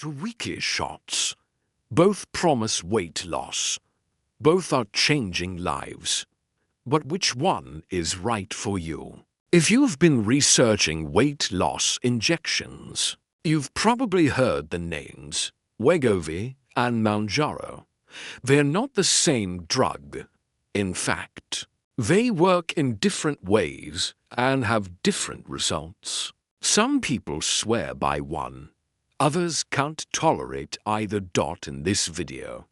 to weekly shots. Both promise weight loss. Both are changing lives. But which one is right for you? If you've been researching weight loss injections, you've probably heard the names Wegovy and Mounjaro. They're not the same drug. In fact, they work in different ways and have different results. Some people swear by one. Others can't tolerate either. In this video,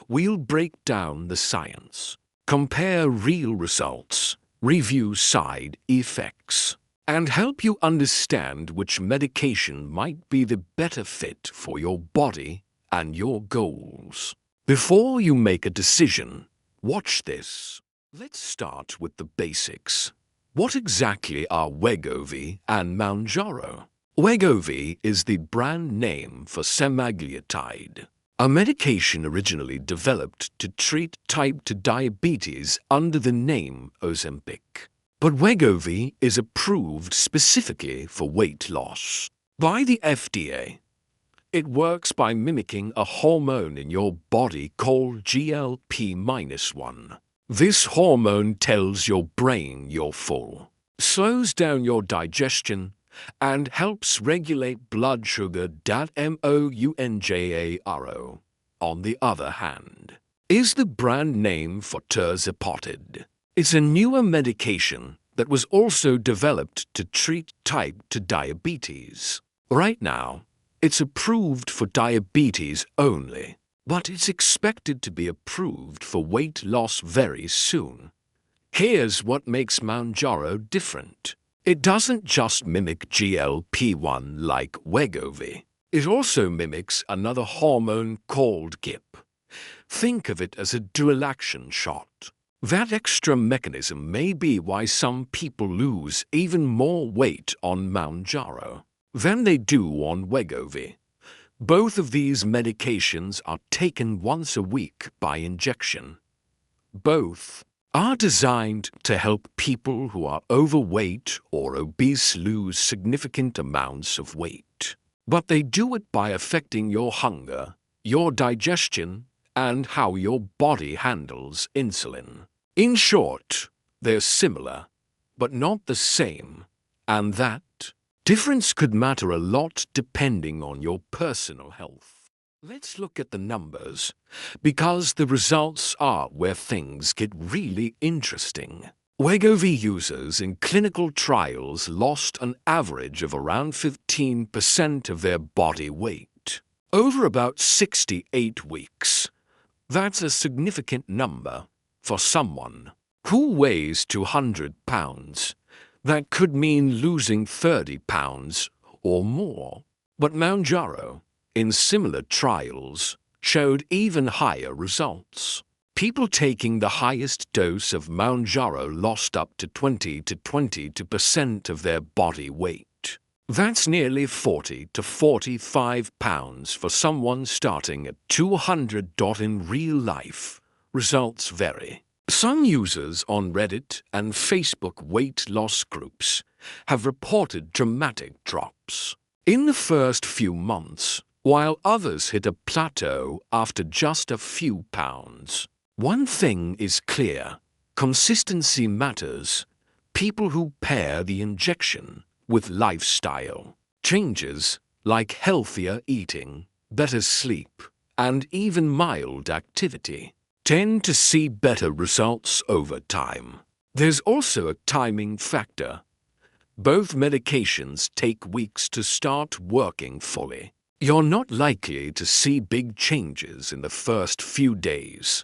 we'll break down the science, compare real results, review side effects, and help you understand which medication might be the better fit for your body and your goals. Before you make a decision, watch this. Let's start with the basics. What exactly are Wegovy and Mounjaro? Wegovy is the brand name for Semaglutide, a medication originally developed to treat type 2 diabetes under the name Ozempic. But Wegovy is approved specifically for weight loss by the FDA. It works by mimicking a hormone in your body called GLP-1. This hormone tells your brain you're full, slows down your digestion, and helps regulate blood sugar. Mounjaro, on the other hand, is the brand name for Tirzepatide. It's a newer medication that was also developed to treat type 2 diabetes. Right now, it's approved for diabetes only, but it's expected to be approved for weight loss very soon. Here's what makes Mounjaro different. It doesn't just mimic GLP-1 like Wegovy. It also mimics another hormone called GIP. Think of it as a dual-action shot. That extra mechanism may be why some people lose even more weight on Mounjaro than they do on Wegovy. Both of these medications are taken once a week by injection. Both are designed to help people who are overweight or obese lose significant amounts of weight. But they do it by affecting your hunger, your digestion, and how your body handles insulin. In short, they're similar, but not the same, and that difference could matter a lot depending on your personal health. Let's look at the numbers, because the results are where things get really interesting. Wegovy users in clinical trials lost an average of around 15% of their body weight over about 68 weeks. That's a significant number for someone who weighs 200 pounds. That could mean losing 30 pounds or more. But Mounjaro, in similar trials, showed even higher results. People taking the highest dose of Mounjaro lost up to 22% of their body weight. That's nearly 40 to 45 pounds for someone starting at 200. In real life, results vary. Some users on Reddit and Facebook weight loss groups have reported dramatic drops in the first few months, while others hit a plateau after just a few pounds. One thing is clear: consistency matters. People who pair the injection with lifestyle changes like healthier eating, better sleep, and even mild activity tend to see better results over time. There's also a timing factor. Both medications take weeks to start working fully. You're not likely to see big changes in the first few days,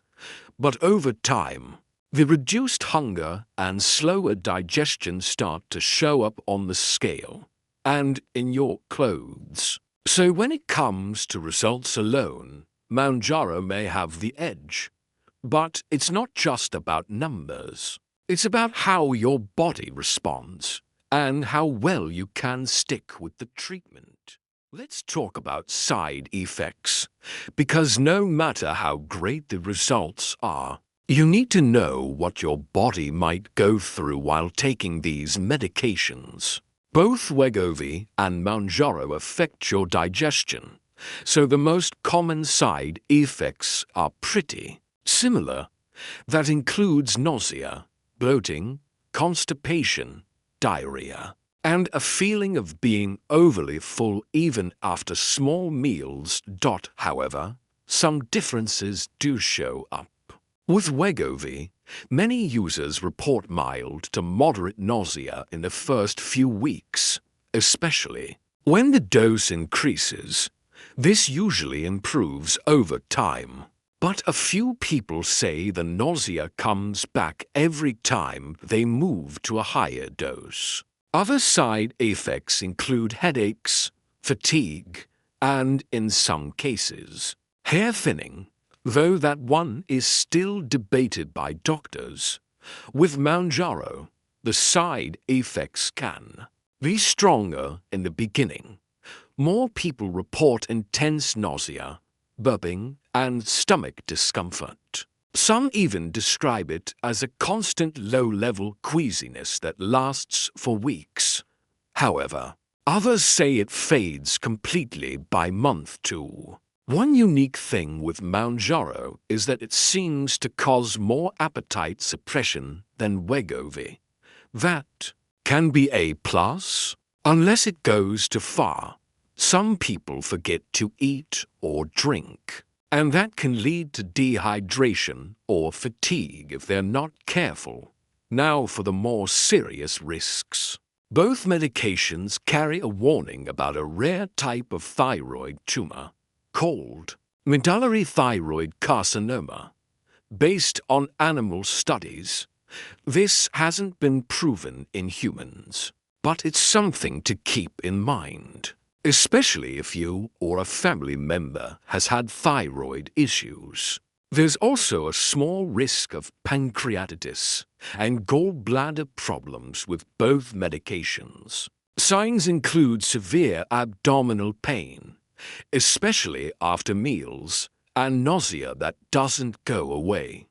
but over time, the reduced hunger and slower digestion start to show up on the scale and in your clothes. So when it comes to results alone, Mounjaro may have the edge. But it's not just about numbers. It's about how your body responds and how well you can stick with the treatment. Let's talk about side effects, because no matter how great the results are, you need to know what your body might go through while taking these medications. Both Wegovy and Mounjaro affect your digestion, so the most common side effects are pretty similar. That includes nausea, bloating, constipation, diarrhea, and a feeling of being overly full even after small meals. However, some differences do show up. With Wegovy, many users report mild to moderate nausea in the first few weeks, especially when the dose increases. This usually improves over time. But a few people say the nausea comes back every time they move to a higher dose. Other side effects include headaches, fatigue, and, in some cases, hair thinning, though that one is still debated by doctors. With Mounjaro, the side effects can be stronger in the beginning. More people report intense nausea, burping, and stomach discomfort. Some even describe it as a constant low-level queasiness that lasts for weeks. However, others say it fades completely by month 2. One unique thing with Mounjaro is that it seems to cause more appetite suppression than Wegovy. That can be a plus, unless it goes too far. Some people forget to eat or drink, and that can lead to dehydration or fatigue if they're not careful. Now for the more serious risks. Both medications carry a warning about a rare type of thyroid tumor called medullary thyroid carcinoma. Based on animal studies, this hasn't been proven in humans, but it's something to keep in mind, especially if you or a family member has had thyroid issues. There's also a small risk of pancreatitis and gallbladder problems with both medications. Signs include severe abdominal pain, especially after meals, and nausea that doesn't go away.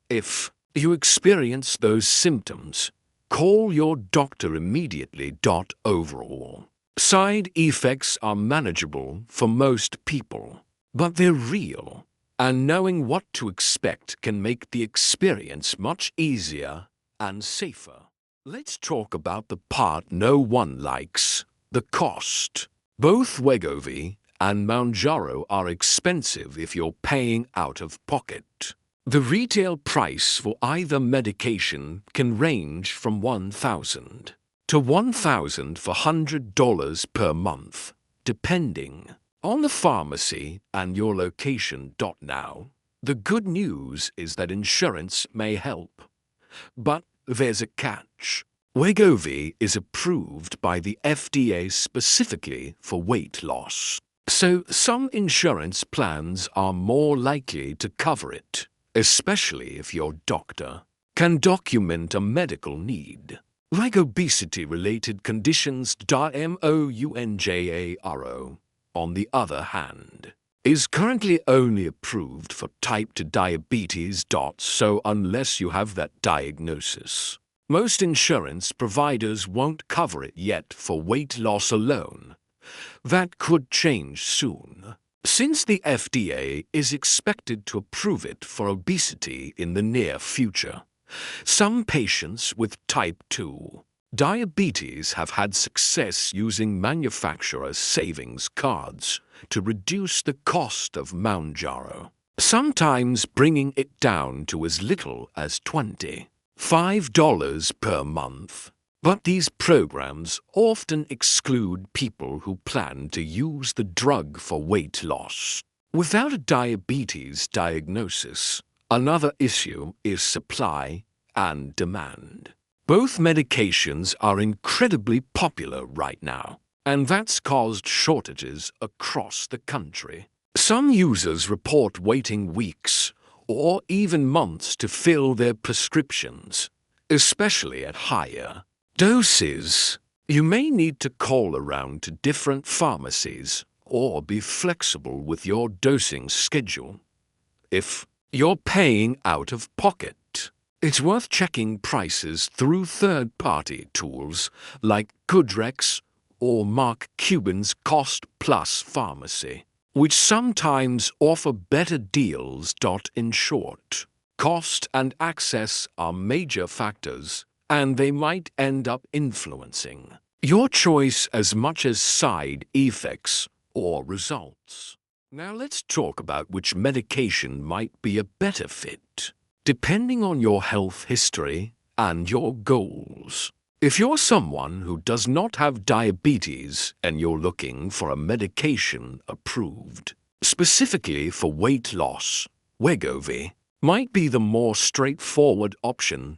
If you experience those symptoms, call your doctor immediately. Overall, side effects are manageable for most people, but they're real, and knowing what to expect can make the experience much easier and safer. Let's talk about the part no one likes: the cost. Both Wegovy and Mounjaro are expensive if you're paying out of pocket. The retail price for either medication can range from $1,000 to $1,400 per month, depending on the pharmacy and your location. Now, the good news is that insurance may help, but there's a catch. Wegovy is approved by the FDA specifically for weight loss, so some insurance plans are more likely to cover it, especially if your doctor can document a medical need. Like obesity-related conditions. Mounjaro, on the other hand, is currently only approved for type 2 diabetes. So unless you have that diagnosis, most insurance providers won't cover it yet for weight loss alone. That could change soon, since the FDA is expected to approve it for obesity in the near future. Some patients with type 2 diabetes have had success using manufacturer savings cards to reduce the cost of Mounjaro, sometimes bringing it down to as little as $25 per month. But these programs often exclude people who plan to use the drug for weight loss without a diabetes diagnosis. Another issue is supply and demand. Both medications are incredibly popular right now, and that's caused shortages across the country. Some users report waiting weeks or even months to fill their prescriptions, especially at higher doses. You may need to call around to different pharmacies or be flexible with your dosing schedule. If you're paying out of pocket, it's worth checking prices through third-party tools like Goodrex or Mark Cuban's Cost Plus Pharmacy. which sometimes offer better deals. In short, cost and access are major factors, and they might end up influencing your choice as much as side effects or results. Now let's talk about which medication might be a better fit, depending on your health history and your goals. If you're someone who does not have diabetes and you're looking for a medication approved specifically for weight loss, Wegovy might be the more straightforward option.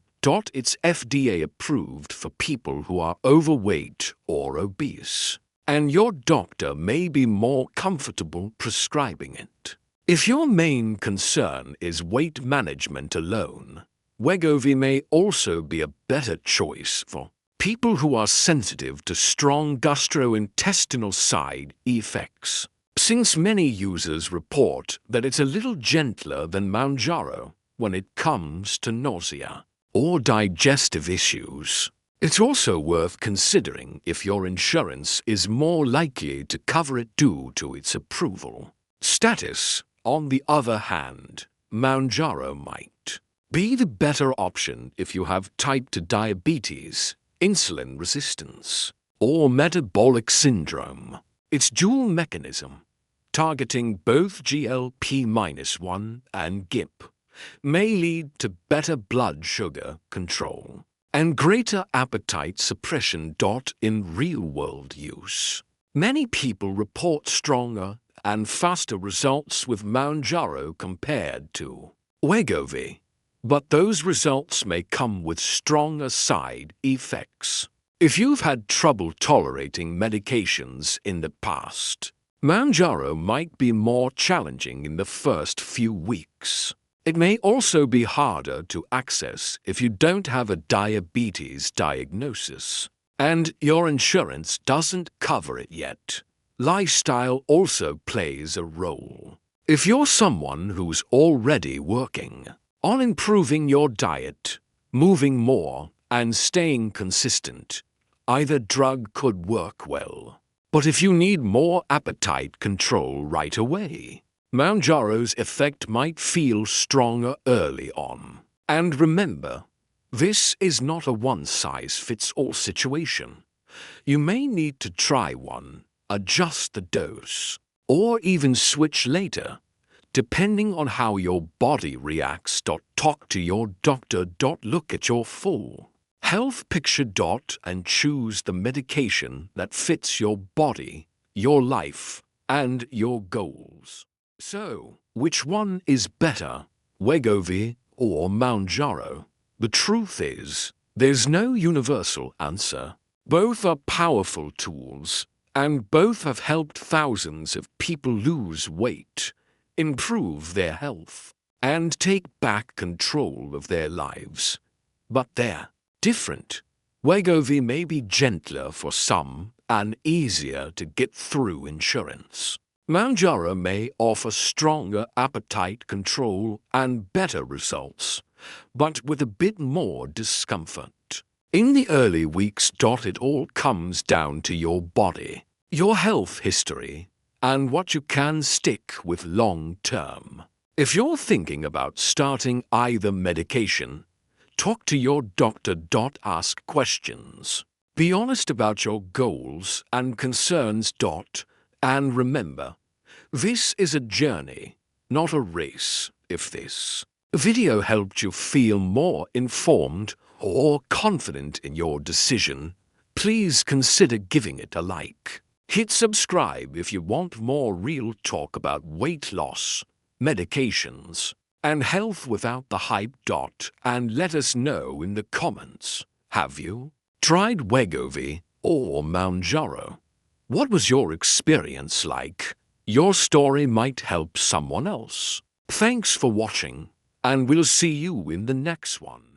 It's FDA approved for people who are overweight or obese, and your doctor may be more comfortable prescribing it. If your main concern is weight management alone, Wegovy may also be a better choice for people who are sensitive to strong gastrointestinal side effects, since many users report that it's a little gentler than Mounjaro when it comes to nausea or digestive issues. It's also worth considering if your insurance is more likely to cover it due to its approval status. On the other hand, Mounjaro might be the better option if you have type 2 diabetes, insulin resistance, or metabolic syndrome. Its dual mechanism, targeting both GLP-1 and GIP, may lead to better blood sugar control and greater appetite suppression. In real-world use, many people report stronger and faster results with Mounjaro compared to Wegovy, but those results may come with stronger side effects. If you've had trouble tolerating medications in the past, Mounjaro might be more challenging in the first few weeks. It may also be harder to access if you don't have a diabetes diagnosis and your insurance doesn't cover it yet. Lifestyle also plays a role. If you're someone who's already working on improving your diet, moving more, and staying consistent, either drug could work well. But if you need more appetite control right away, Mounjaro's effect might feel stronger early on. And remember, this is not a one-size-fits-all situation. You may need to try one, adjust the dose, or even switch later, depending on how your body reacts. Talk to your doctor. Look at your full health picture. And choose the medication that fits your body, your life, and your goals. So, which one is better, Wegovy or Mounjaro? The truth is, there's no universal answer. Both are powerful tools, and both have helped thousands of people lose weight, improve their health, and take back control of their lives. But they're different. Wegovy may be gentler for some and easier to get through insurance. Mounjaro may offer stronger appetite control and better results, but with a bit more discomfort. In the early weeks, it all comes down to your body, your health history, and what you can stick with long term. If you're thinking about starting either medication, talk to your doctor. Ask questions. Be honest about your goals and concerns. And remember, this is a journey, not a race. If this video helped you feel more informed or confident in your decision, please consider giving it a like. Hit subscribe if you want more real talk about weight loss, medications, and health without the hype. And let us know in the comments, have you tried Wegovy or Mounjaro? What was your experience like? Your story might help someone else. Thanks for watching, and we'll see you in the next one.